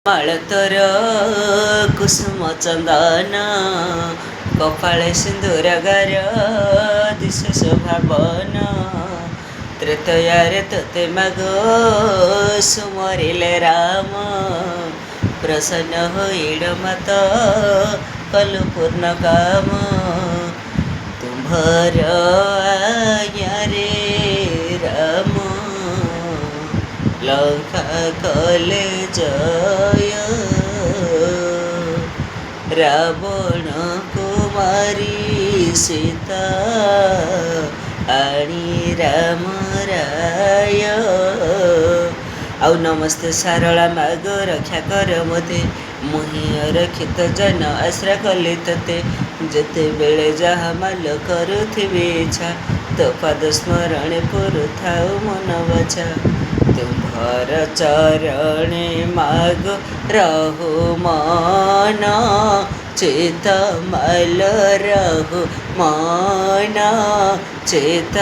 ମାଳତର କୁସୁମ ଚନ୍ଦନ କପାଳେ ସିନ୍ଦୁର ଗାର ଦିଶେ ଶୋଭାବନ ତ୍ରେତୟାରେ ତୋତେ ମାଗ ସୁମରିଲେ ରାମ ପ୍ରସନ୍ନ ହୋଇଡ଼ ମାତ କଲୁ ପୂର୍ଣ୍ଣ କାମ ତୁମ୍ଭର ଆଜ୍ଞାରେ ରାମ ଲଙ୍କା କଲେ ଜୟ ରାବଣ କୁମାରୀ ସୀତା ଆଣି ରାମ ରାୟ। ଆଉ ନମସ୍ତେ ସାରଳା ମାଗ ରକ୍ଷା କର ମୋତେ ମୁହିଁ ଅରକ୍ଷିତ ଜନ ଆଶ୍ରା କଲି ତତେ ଯେତେବେଳେ ଯାହା ମାଲ କରୁଥିବି ଇଚ୍ଛା ତୋ ପାଦ ସ୍ମରଣେ ପୁରୁଥାଉ ମନ ବଛା ତୁମ୍ଭର ଚରଣେ ମାଗ ରହୁ ମନ ଚିତ ମାଲ ରହୁ ମନ ଚିତ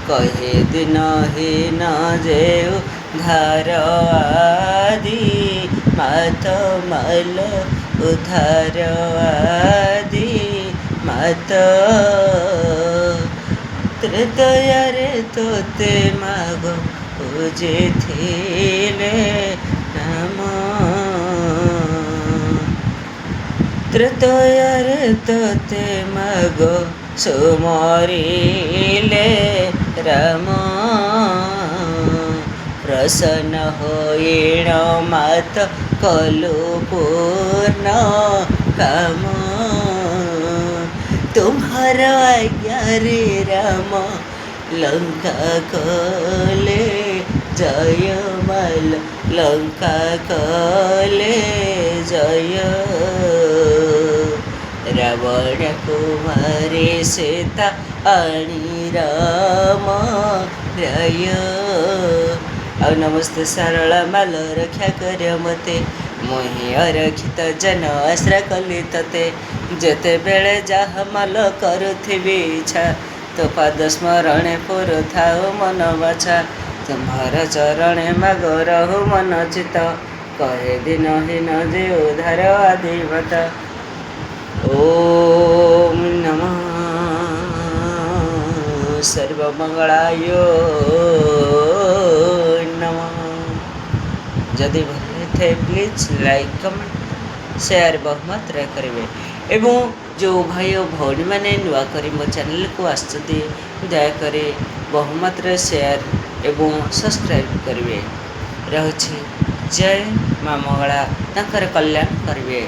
କହେ ଦିନ ହୀନ ଯେଉ ଧାର ଆଦି ମାତ ମାଲ ଉଧାର ଆଦି ମାତ ତ୍ରେତୟାରେ ତୋତେ ମାଗ ପୂଜିଥିଲେ ରାମ ତ୍ରେତୟାରେ ତୋତେ ମାଗ ସୁମରିଲେ ରାମ ପ୍ରସନ୍ନ ହୋଇଣ ମାତ କଲୁ ପୂର୍ଣ୍ଣ କାମ ତୁମ୍ଭର ଆଜ୍ଞାରେ ରାମ ଲଙ୍କା କଲେ ଜୟ ମାଲ ଲଙ୍କା କଲେ ଜୟ ରାବଣ କୁମାରୀ ସୀତା ଆଣି ରାମ ରାୟ। ଆଉ ନମସ୍ତେ ସାରଳା ମାଲ ରକ୍ଷା କର ମୋତେ ମୁହିଁ ଅରକ୍ଷିତ ଜନ ଆଶ୍ରା କଲି ତତେ ଯେତେବେଳେ ଯାହା ମାଲ କରୁଥିବି ଇଚ୍ଛା ତୋ ପାଦ ସ୍ମରଣେ ପୁରୁଥାଉ ମନ ବାଛା ତୁମ୍ଭର ଚରଣେ ମାଗ ରହୁ ମନ ଚିତ କହେ ଦିନ ହୀନ ଯେ ଉଧାର ଆଦି ମତ। ଓମ୍ ନମଃ ସର୍ବମଙ୍ଗଳାୟ ନମଃ। ଯଦି ଭଲ ହେଇଥାଏ ପ୍ଲିଜ୍ ଲାଇକ୍ କମେଣ୍ଟ ସେୟାର ବହୁମାତ୍ରା କରିବେ ଏବଂ ଯେଉଁ ଭାଇ ଓ ଭଉଣୀମାନେ ନୂଆ କରି ମୋ ଚ୍ୟାନେଲକୁ ଆସୁଛନ୍ତି ଦୟାକରି ବହୁମାତ୍ରା ସେୟାର ଏବଂ ସବସ୍କ୍ରାଇବ୍ କରିବେ। ରହୁଛି ଜୟ ମା ମଙ୍ଗଳା ତାଙ୍କର କଲ୍ୟାଣ କରିବେ।